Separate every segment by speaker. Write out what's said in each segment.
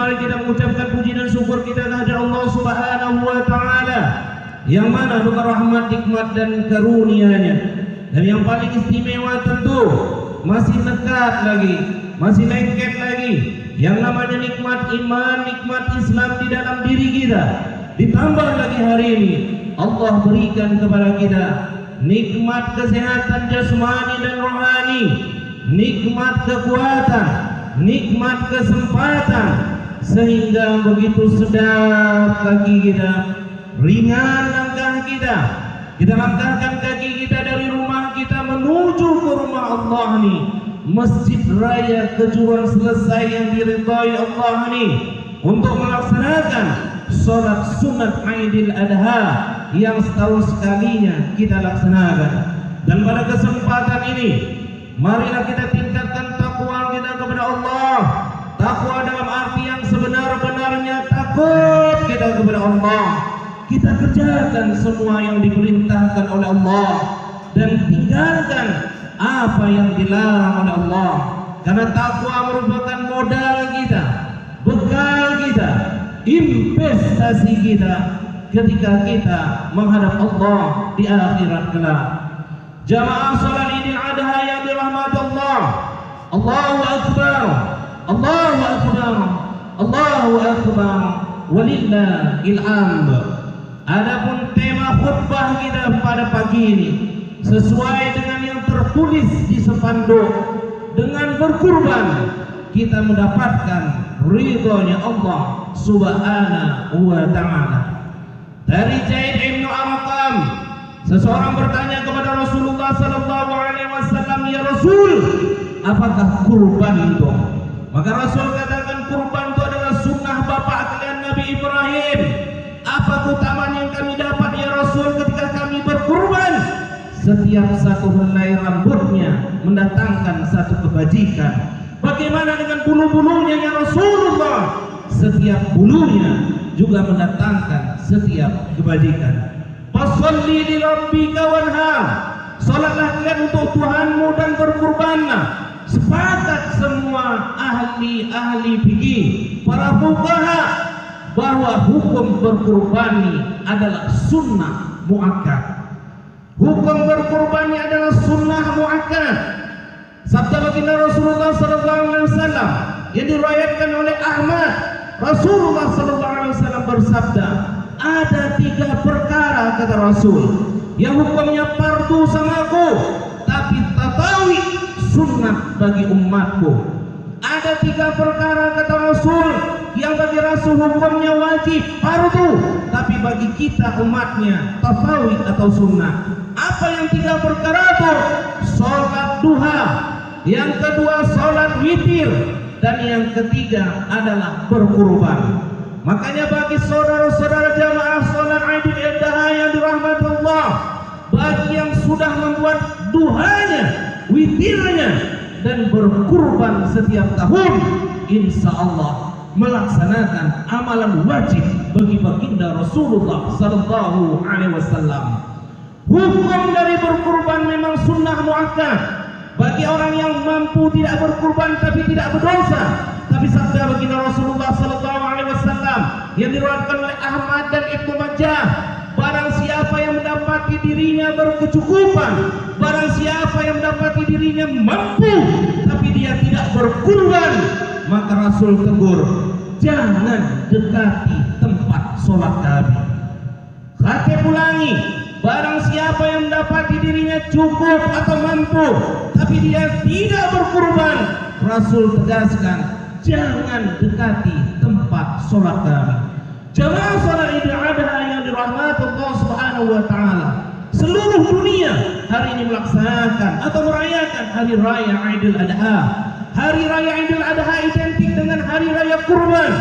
Speaker 1: mari kita mengucapkan puji dan syukur kita kepada Allah Subhanahu wa taala yang mana dengan rahmat, nikmat dan karunia-Nya. Dan yang paling istimewa tentu masih dekat lagi, masih lengket lagi yang namanya nikmat iman, nikmat Islam di dalam diri kita. Ditambah lagi hari ini Allah berikan kepada kita nikmat kesehatan jasmani dan rohani, nikmat kekuatan, nikmat kesempatan, sehingga begitu sedap kaki kita, ringan langkah kita. Kita langkahkan kaki kita dari rumah kita menuju ke rumah Allah nih, Masjid Raya Kejuruan selesai yang diridhai Allah nih, untuk melaksanakan sholat sunat Aidil Adha yang setahun sekalinya kita laksanakan. Dan pada kesempatan ini marilah kita tingkatkan takwa kita kepada Allah. Takwa dalam arti yang sebenar-benarnya takut kita kepada Allah. Kita kerjakan semua yang diperintahkan oleh Allah dan tinggalkan apa yang dilarang oleh Allah. Karena takwa merupakan modal kita, bekal kita, investasi kita ketika kita menghadap Allah di akhirat kelak. Jamaah salat Idul Adha yang dirahmati Allah, Allahu Akbar, Allahu Akbar, Allahu Akbar, walillahil hamd. Adapun tema khutbah kita pada pagi ini sesuai dengan yang tertulis di spanduk, dengan berkurban kita mendapatkan ridhonya Allah Subhanahu wa taala. Dari Zaid bin Arqam, seseorang bertanya kepada Rasulullah sallallahu alaihi wasallam, "Ya Rasul, apakah kurban itu?" Maka Rasul katakan, kurban itu adalah sunnah bapak kalian Nabi Ibrahim. Apa keutamaan yang kami dapat ya Rasul ketika kami berkurban? Setiap satu helai rambutnya mendatangkan satu kebajikan. Bagaimana dengan bulu-bulunya ya Rasulullah? Setiap bulunya juga mendatangkan setiap kebajikan. Fasholli li rabbika wanhar. Salatlah kalian untuk Tuhanmu dan berkurbanlah. Sepakat semua ahli-ahli fikih, para fuqaha, bahwa hukum berkurbani adalah sunnah muakkad. Hukum berkurbani adalah sunnah muakkad. Sabda baginda Rasulullah sallallahu alaihi wasallam yang diriwayatkan oleh Ahmad, Rasulullah sallallahu alaihi wasallam bersabda, ada 3 perkara kata Rasul yang hukumnya fardu samaku, tapi tatawi sunnah bagi umatku. Ada 3 perkara kata Rasul yang bagi Rasul hukumnya wajib fardu, tapi bagi kita umatnya tafawi atau sunnah. Apa yang 3 perkara itu? Sholat duha, yang kedua sholat witir, dan yang ketiga adalah berkurban. Makanya bagi saudara-saudara jamaah sholat Idul Adha yang dirahmati Allah, bagi yang sudah membuat duhanya, witirnya, dan berkurban setiap tahun, insya Allah melaksanakan amalan wajib bagi baginda Rasulullah sallallahu alaihi wasallam. Hukum dari berkurban memang sunnah muakkad bagi orang yang mampu tidak berkurban tapi tidak berdosa. Tapi sabda baginda Rasulullah sallallahu alaihi wasallam yang diriwayatkan oleh Ahmad dan Ibnu Majah, barang siapa yang mendapati dirinya berkecukupan, barang siapa yang mendapati dirinya mampu tapi dia tidak berkurban, maka Rasul tegur, jangan dekati tempat sholat kami. Kata ulangi, barang siapa yang mendapati dirinya cukup atau mampu tapi dia tidak berkurban, Rasul tegaskan, jangan dekati tempat sholat kami. Jamaah sholat Idul Adha yang dirahmati Allah Subhanahu wa taala, seluruh dunia hari ini melaksanakan atau merayakan hari raya Idul Adha. Hari raya Idul Adha identik dengan hari raya kurban.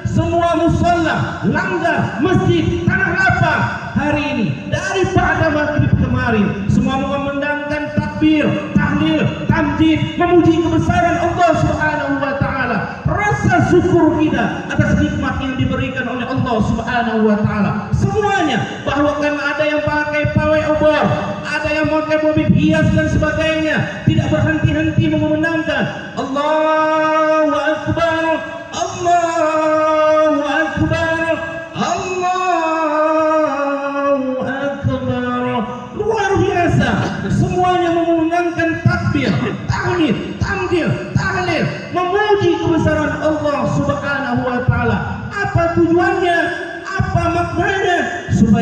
Speaker 1: Semua musalla, langgar, masjid, tanah lapang hari ini dari pada maghrib kemarin semua mengumandangkan takbir, tahlil, tamjid, memuji kebesaran Allah Subhanahu wa taala. Rasa syukur kita atas nikmat yang diberikan oleh Allah Subhanahu wa taala. Semuanya, bahwa kan ada yang pakai pawai obor, ada yang pakai mobil hias dan sebagainya, tidak berhenti-henti mengumandangkan Allahu Akbar, Allah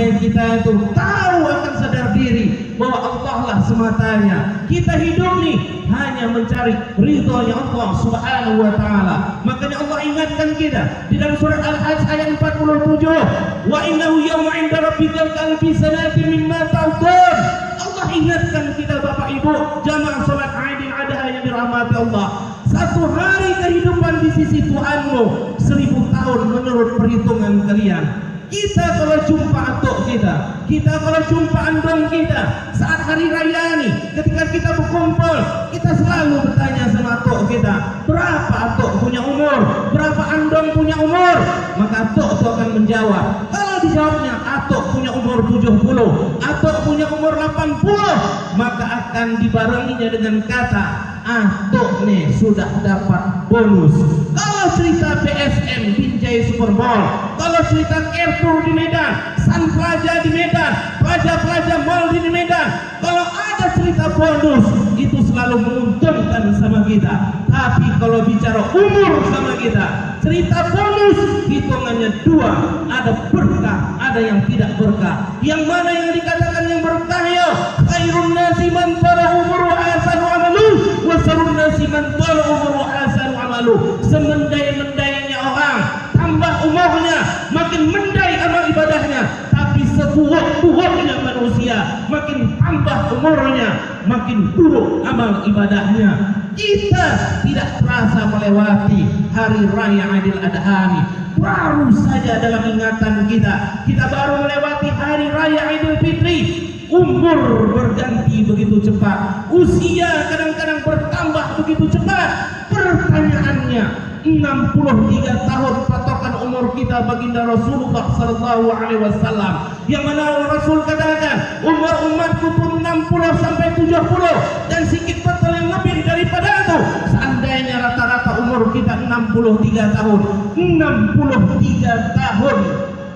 Speaker 1: supaya kita itu tahu akan sadar diri bahwa Allah lah sematanya. Kita hidup nih hanya mencari ridhonya Allah Subhanahu wa taala. Makanya Allah ingatkan kita di dalam surat Al-Hajj ayat 47, wa innahu yawma 'inda rabbika kalfi sanatin mimma ta'udun. Allah ingatkan kita Bapak Ibu jamaah salat Aidil Adha yang dirahmati Allah. Satu hari kehidupan di sisi Tuhanmu 1000 tahun menurut perhitungan kalian. Kita kalau jumpa atuk kita kalau jumpa andong kita saat hari raya nih, ketika kita berkumpul, kita selalu bertanya sama atuk kita, berapa atuk punya umur, berapa andong punya umur, maka atuk itu akan menjawab. Kalau dijawabnya atuk punya umur 70, atuk punya umur 80, maka akan dibarenginya dengan kata atuk nih sudah dapat bonus. Kalau cerita PSM Binjai Super Mall, kalau cerita Carrefour di Medan, Sun Plaza di Medan, Plaza Mall di Medan, kalau ada cerita bonus itu selalu menguntungkan sama kita. Tapi kalau bicara umur sama kita, cerita bonus hitungannya dua, ada berkah, ada yang tidak berkah. Yang mana yang dikatakan yang berkah ya? Khairun nasi man tala umuru hasanu amalu wa sarun nasi man tala umuru hasanu amalu. Semendai-mendainya orang, tambah umurnya, makin mendai amal ibadahnya. Tapi seburuk-buruknya manusia, makin tambah umurnya, makin buruk amal ibadahnya. Kita tidak terasa melewati hari raya Aidil Adha ini. Baru saja dalam ingatan kita baru melewati hari raya Idul Fitri. Umur berganti begitu cepat, usia kadang-kadang bertambah begitu cepat. Pertanyaannya, 63 tahun patokan umur kita baginda Rasulullah sallallahu alaihi wasallam, yang mana Rasul katakan umur umatku pun 60 sampai 70 dan sedikit betul yang lebih daripada itu. Seandainya rata-rata umur kita 63 tahun, 63 tahun,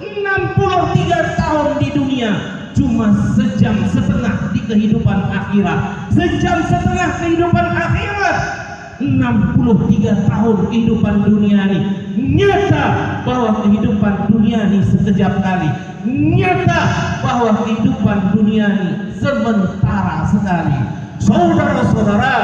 Speaker 1: 63 tahun di dunia, cuma sejam setengah di kehidupan akhirat, sejam setengah kehidupan akhirat. 63 tahun kehidupan dunia ini, nyata bahwa kehidupan dunia ini sekejap kali, nyata bahwa kehidupan dunia ini sementara sekali. Saudara-saudara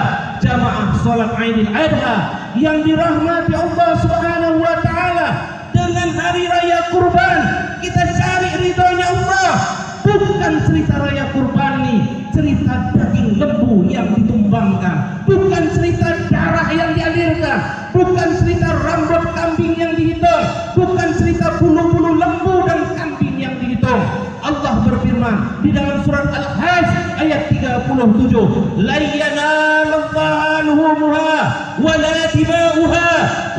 Speaker 1: jamaah salat Aidil Adha yang dirahmati Allah Subhanahu wa taala, dengan hari raya kurban kita cari ridhonya Allah. Bukan cerita raya kurban ini cerita daging lembu yang ditumbangkan, bukan cerita darah yang dialirkan, bukan cerita rambut kambing yang dihitung, bukan cerita bulu-bulu lembu dan kambing yang dihitung. Allah berfirman di dalam surat Al-Hajj ayat 37, la yanalullaha luhumuha wa la dima'uha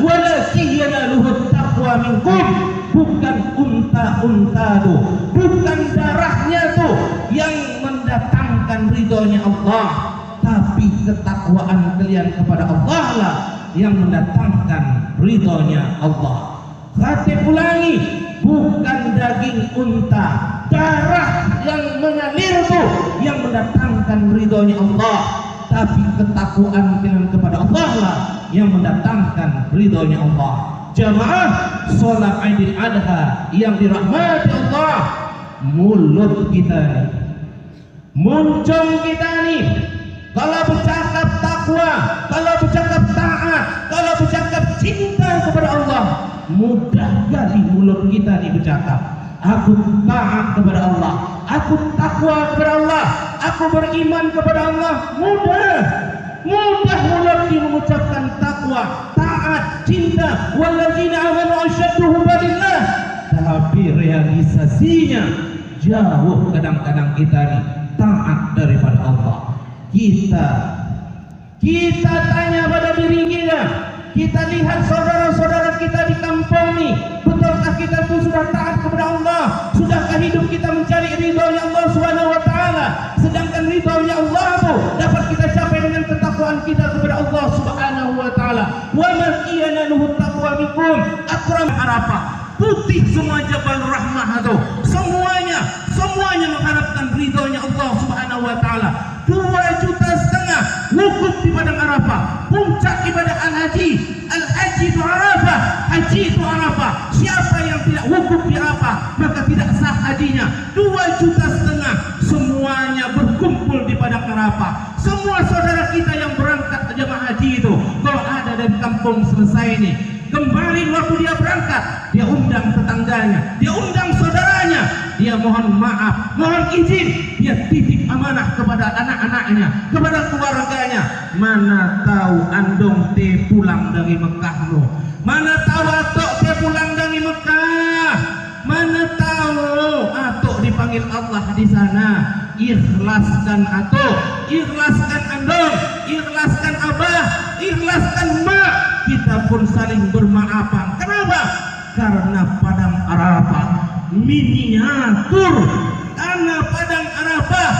Speaker 1: walakin yanaluhu taqwa minkum. Bukan unta-unta tuh, bukan darahnya tuh yang mendatangkan ridhonya Allah, tapi ketakwaan kalian kepada Allah lah yang mendatangkan ridhonya Allah. Saya ulangi, bukan daging unta, darah yang mengalir tuh yang mendatangkan ridhonya Allah, tapi ketakwaan kalian kepada Allah lah yang mendatangkan ridhonya Allah. Jamaah salat Aidil Adha yang dirahmati Allah, mulut kita nih, muncung kita nih, kalau bercakap takwa, kalau bercakap taat, kalau bercakap cinta kepada Allah, mudah kali mulut kita nih bercakap. Aku taat kepada Allah, aku takwa kepada Allah, aku beriman kepada Allah. Mudah mulut ini mengucapkan takwa, taat, cinta. Walladzina amanu asyaddu hubbillah. Tapi realisasinya jauh kadang-kadang kita nih taat daripada Allah. Kita tanya pada diri kita lihat saudara-saudara kita di kampung nih, betulkah kita tuh sudah taat kepada Allah? Sudahkah hidup kita mencari ridhonya Allah Subhanahu wa taala? Sedangkan ridhonya Allah tuh dapat kita capai dengan ketakwaan kita kepada Allah Subhanahu wa taala. Wa ma yanaluhu taqwa minkum akram Arafah. Putih semua Jabal Rahmah itu, semuanya mengharapkan ridhonya Allah Subhanahu wa taala. 2,5 juta wukuf di padang Arafah, puncak ibadah al-haji itu Arafah, Haji itu Arafah. Siapa yang tidak wukuf di Arafah maka tidak sah hajinya. 2,5 juta semuanya berkumpul di padang Arafah. Semua saudara kita yang berangkat jemaah haji itu, kalau ada dari kampung selesai ini, kemarin waktu dia berangkat, dia undang tetangganya, dia undang saudaranya, dia mohon maaf, mohon izin, dia titip amanah kepada anak-anaknya, kepada keluarganya. Mana tahu andong te pulang dari Mekah lo, mana tahu atok te pulang dari Mekah, mana tahu atok dipanggil Allah di sana. Ikhlaskan atok, ikhlaskan andong, ikhlaskan abah, ikhlaskan mak. Kita pun saling bermaafan. Kenapa? Karena padang Arafah miniatur. Karena padang Arafah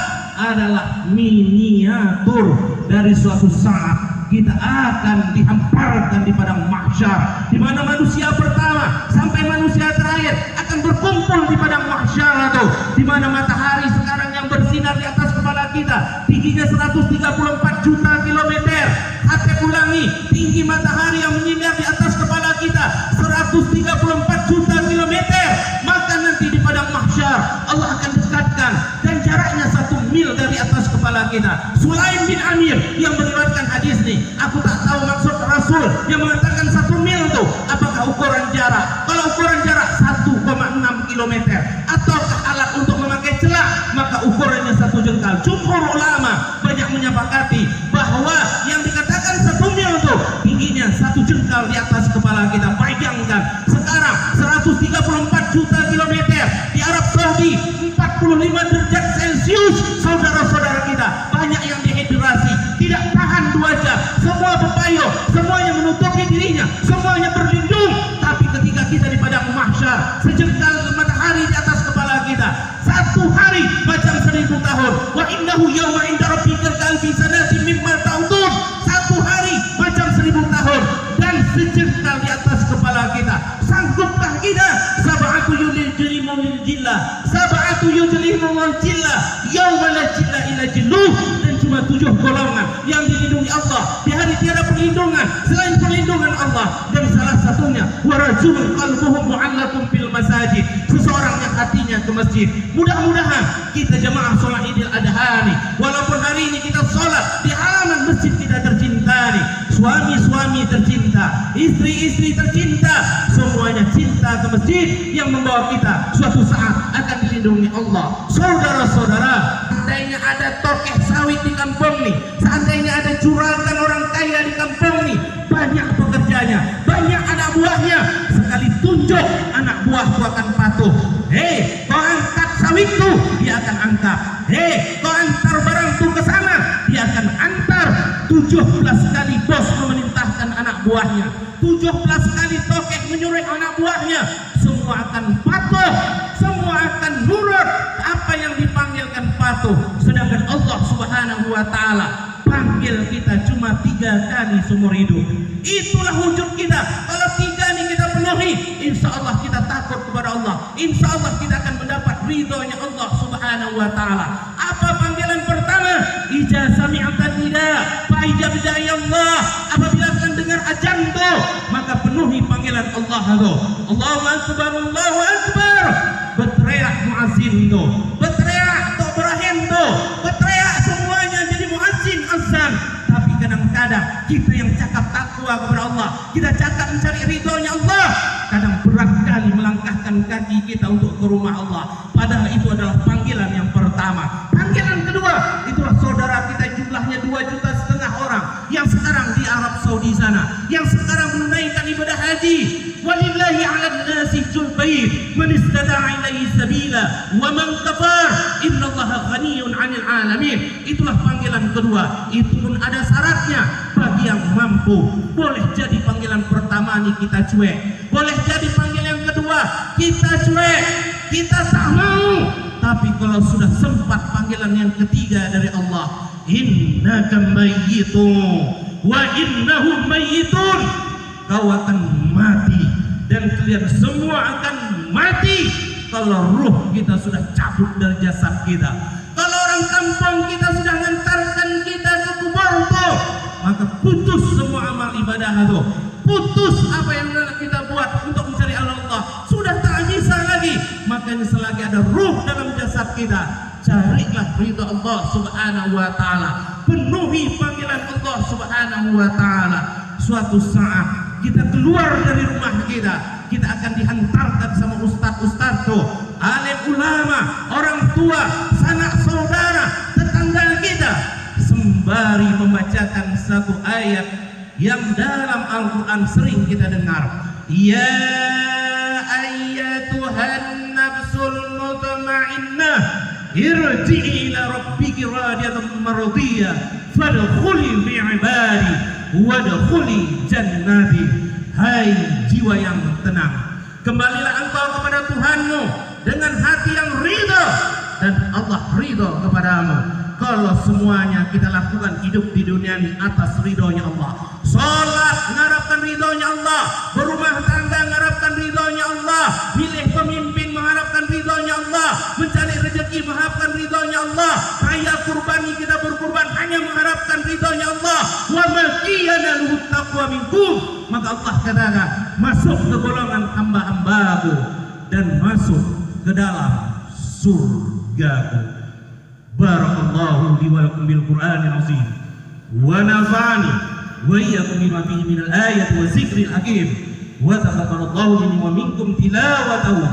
Speaker 1: adalah miniatur dari suatu saat kita akan dihamparkan di padang mahsyar, di mana manusia pertama sampai manusia terakhir akan berkumpul di padang mahsyar itu, di mana matahari sekarang yang bersinar di atas kepala kita tingginya 134 juta kilometer. Hati ulangi, tinggi matahari yang menyinar di atas kepala kita 134 juta kilometer. Maka nanti di padang mahsyar Allah akan dekatkan dan jaraknya 1 mil dari atas kepala kita. Sulaim bin Amir yang meriwayatkan hadis ini, aku tak tahu maksud Rasul yang mengatakan 1 mil itu apakah ukuran jarak. Kalau ukuran jarak 1,6 kilometer ataukah alat untuk memakai celak, maka ukurannya 1 jengkal. Jumhur ulama banyak menyepakati bahwa yang dikatakan 1 mil itu tingginya 1 jengkal di atas kepala kita. Bayangkan sekarang 134 juta kilometer di Arab Saudi 45 derajat Celcius. Saudara-saudara kita banyak yang dehidrasi, tidak tahan 2 jam, semua berpayung, semuanya menutupi dirinya, semuanya berlindung. Tapi ketika kita di padang mahsyar, sejengkal matahari di atas kepala kita, 1 hari macam 1000 tahun. Wa innahu yawma inda rabbika kalfi sanatin mimma ta'udun. 1 hari macam 1000 tahun dan sejengkal di atas kepala kita. Sanggupkah kita? Sab'atu yujlimul jillah, sab'atu yujlimul jillah yawma la jilla illa jilluh. Dan cuma 7 golongan yang dilindungi Allah di hari tiada perlindungan selain perlindungan Allah. Dan salah satunya wa rajulun qalbuhu mu'allaqun fil masajid, seseorang yang hatinya ke masjid. Mudah-mudahan kita jemaah sholat Idul Adha nih, walaupun hari ini kita sholat di halaman masjid kita tercinta nih, suami-suami tercinta, istri-istri tercinta, semuanya cinta ke masjid yang membawa kita suatu saat akan dilindungi Allah. Saudara-saudara, seandainya ada tokeh sawit di kampung nih, seandainya ada juragan orang kaya di kampung nih, banyak pekerjanya, banyak anak buahnya, sekali tunjuk anak buahku akan patuh. Hei, kau angkat sawit tuh, dia akan angkat. Hei, kau antar barang tuh ke sana, dia akan antar. 17 kali bos memerintahkan anak buahnya, 17 kali tokeh menyuruh anak buahnya, semua akan patuh, semua akan nurut apa yang dipanggilkan patuh. Sedangkan Allah Subhanahu wa taala panggil kita cuma 3 kali seumur hidup. Itulah wujud kita. Kalau 3 ini kita penuhi, insya Allah kita takut kepada Allah, insya Allah kita akan mendapat ridhonya Allah Subhanahu wa taala. Apa panggilan pertama? Ija sami'atan nida fa'ijab Allah. Apabila akan dengar azan itu, maka penuhi panggilan Allah itu. Allahu akbar, Allahu akbar. Berteriak muazzin itu, berteriak tok Ibrahim itu, berteriak semuanya jadi muazzin azan. Tapi kadang-kadang kita yang cakap takwa kepada Allah, kita cakap mencari ridhonya Allah, kadang berat kali melangkahkan kaki kita untuk ke rumah Allah. Padahal itu adalah panggilan yang pertama. Panggilan kedua, itulah saudara kita jumlahnya 2,5 juta orang yang sekarang di Arab Saudi sana, yang sekarang menunaikan ibadah haji. Walillahi 'alan nasi hajjul bait man istata'a ilaihi sabila wa man kafar innallaha ghaniyyun 'anil 'alamin. Itulah panggilan kedua. Itu pun ada syaratnya bagi yang mampu. Boleh jadi panggilan pertama nih kita cuek, boleh jadi panggilan kedua kita cuek, kita tak mau. Tapi kalau sudah sempat panggilan yang ketiga dari Allah, innaka mayyitun wa innahum mayyitun, kau akan mati dan kalian semua akan mati kalau ruh kita sudah cabut dari jasad kita. Kalau orang kampung kita sudah mengantarkan kita ke kubur itu, maka putus semua amal ibadah itu. putus apa yang kita buat untuk mencari Allah, sudah tak bisa lagi. Makanya selagi ada ruh dalam jasad kita, carilah ridha Allah Subhanahu wa taala, penuhi panggilan Allah Subhanahu wa taala. Suatu saat kita keluar dari rumah kita, kita akan dihantarkan sama ustaz-ustaz tuh, alim ulama, orang tua, sanak saudara, tetangga kita, sembari membacakan satu ayat yang dalam Al-Quran sering kita dengar. Ya ayyatuhan nafsul mutmainnah irji'i ila rabbiki radiyatan mardiyah fadkhuli fi ibadi wadkhuli jannati. Hai jiwa yang tenang, kembalilah engkau kepada Tuhanmu dengan hati yang ridha, dan Allah ridha kepadamu. Kalau semuanya kita lakukan hidup di dunia ini atas ridhonya Allah, sholat mengharapkan ridhonya Allah, berumah tangga mengharapkan ridhonya Allah, milih pemimpin mengharapkan ridhonya Allah, mencari rezeki mengharapkan ridhonya Allah, raya kurbani kita berkurban hanya mengharapkan ridhonya Allah. Wa ma qiyana lahu taqwa minkum, maka Allah katakan masuk ke golongan hamba-hambaku dan masuk ke dalam surgaku. Barakallahu li wa lakum bil Qur'anil azim wa nafa'ani wa iyyakum bima fihi minal ayati wa zikril hakim wa taqabbalallahu minni wa minkum tilawatahu